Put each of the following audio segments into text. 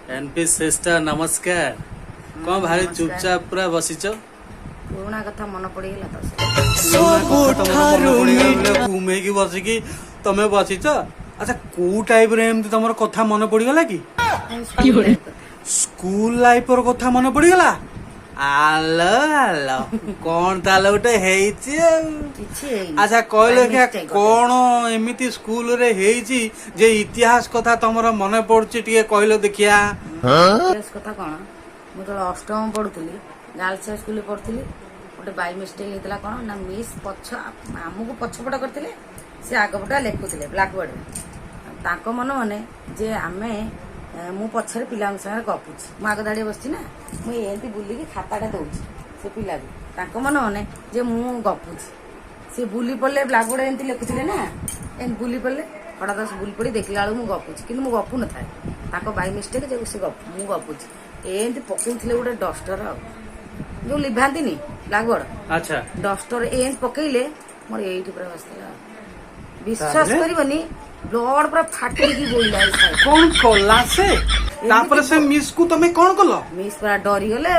NP श्रेष्ठ नमस्कार। कौन भारी चुपचाप पूरा बसीच पुराना कथा मन पड़गला तो घूमेकी बसिकी तमे बसीच। अच्छा को टाइप रे एमती तमर कथा मन पड़गला कि स्कूल लाइफ र कथा मन पड़गला? आलो आलो कौन ताले गोटे हेइची। अच्छा कहले क्या कौन एमिति स्कूल रे हेइची जे इतिहास कथा तमर मन पड़ची टिके कहलो देखिया। इतिहास कथा कौन मु तो अष्टम पढ़ुली गर्ल्स स्कूल पढ़ुली गोटे बाय मिस्टेक होता कौन ना मिस पछ आमको पछपट करते से आगपटा लेखुले ब्लाकबोर्ड ताको मन माने जे आमे मु पछरे पिला संगे गपुची मु आग धाड़ी बसची ना मुझे बुलिकी खाताटा दौची से पिला ताको मन माने जे मु गपुची से बुली पड़े ब्लाकबोर्ड एमती लेखुले ना एम बुली पड़े हठात दस बुली पड़ी देखला बेलू मु गपुची कि मु गपु न थाए ताको बाय मिस्टेक जो से मु गपुची एमती पकईले गोटे डस्टर जो लिभाती ब्लाकबोर्ड अच्छा डस्टर एमती पकईले मोर एठी पूरा बसला विश्वास करबनी ब्लड पूरा फाटी बोइला कौन कला से तापर से मिस को तमे कौन कलो? मिस पूरा डरी गले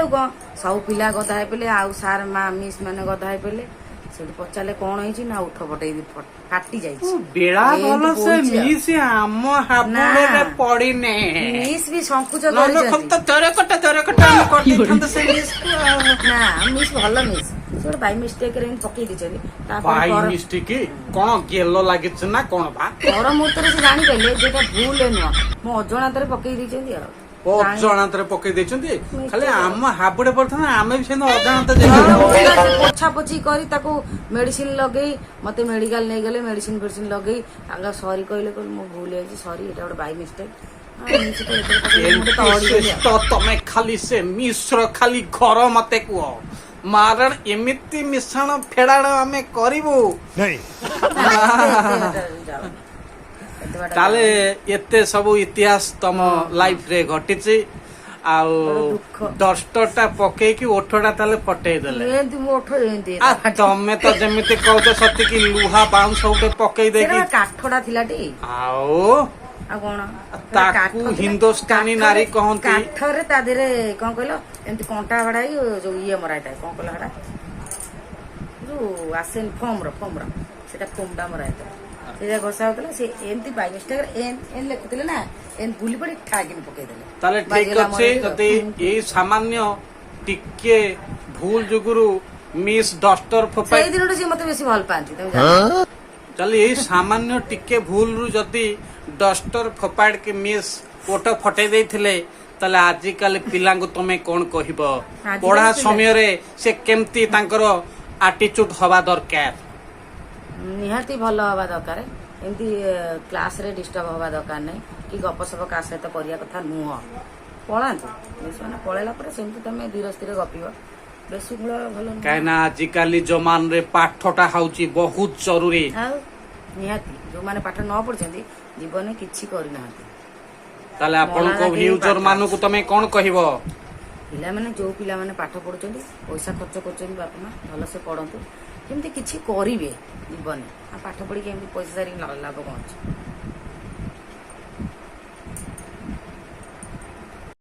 सब पिला गधा पे आउ सार मा मिस माने गधा पे सेठी पचारे कौन होइची ना उठ पटई फाटी जाइची बेड़ा भलो से मिस आम हाबुले रे पड़ी ने मिस भी संकुच न खम तो तोरे कटा हम कर देथन से मिस ना मिस भलो मिस सोड बाय मिस्टेक रे पकई दिचरी बाय मिस्टेक कोन गेलो लागिछ ना कोन बा और मुतरे से जानि पहिले जेटा भूल न मो अजणातरे पकई दिचंदी आ ओ अजणातरे पकई देचंदी खाली आम हाबुडे पड़थना आमे भी सेन अजणात जे पोछा पोछी करी ताको मेडिसिन लगई मते मेडिकल नै गेले मेडिसिन लगई आगा सॉरी कहले को मो भूल आइची सॉरी एटा बाय मिस्टेक तो तमे खाली से मिश्र खाली घर मते कुओ मारण एमिति मिश्रण फेड़ाण आमे करिवो नहीं ताले एते सब इतिहास तम लाइफ रे घटिची आउ डस्टरटा पकेकी ओठटा ताले पटै देले एंती मोठ एंती आ तमे तो जेमिति कहतो सत्य की लुहा बाउंस उठे पकेई देकी काठडा थिलाटी आओ आ कोन ताकू हिंदुस्तानी नारी कहंती काठरे ता देरे कोन कहलो एंती कंटा बडाई जो ये मराइता कोन कहलो हडा जो आसेन फॉर्म रो सेटा फोमडा मराइता से घोषा होतला से एंती बाय मिस्टेक एन लेखुतले ना एन बुली पड़ी ठागिन पके देले ताले ठीक अछि जति ए सामान्य टिके भूल जुगुरु मिस डस्टर फपाई सेई दिनटो से मते बेसी भल पांती तुम जानो चल ए सामान्य टिके भूल रु जति डस्टर फपाड़ के मिस ओटो फटे देथिले ताले आजि काल पिलांगु तमे कोन कहिबो पढ़ा समय रे से केमती तांकर एटीट्यूड हवा दरकार निहाती भल हवा दरकार एमती क्लास रे डिस्टर्ब हवा दरकार नै कि गपसप का सहित करिया कथा नुह पळांतु बेसना पळेला पर सेमती तमे धीरे धीरे गपिबो बेसी गुळ भल कायना आजि काली जमान रे पाठटा हाउची बहुत जरूरी निहाती जो माने पाठ न पढछंती जीवन किछि करि नाहंती ताले आपन को यूजर मानु को तमे कोन कहिबो पिला माने जो पिला माने पाठ पढछंती पैसा खर्च करछंती बापा मां भल से पढंतु केमती किछि करिवे जीवन आ पाठ पढी केमती पैसा सारी लाभ कोन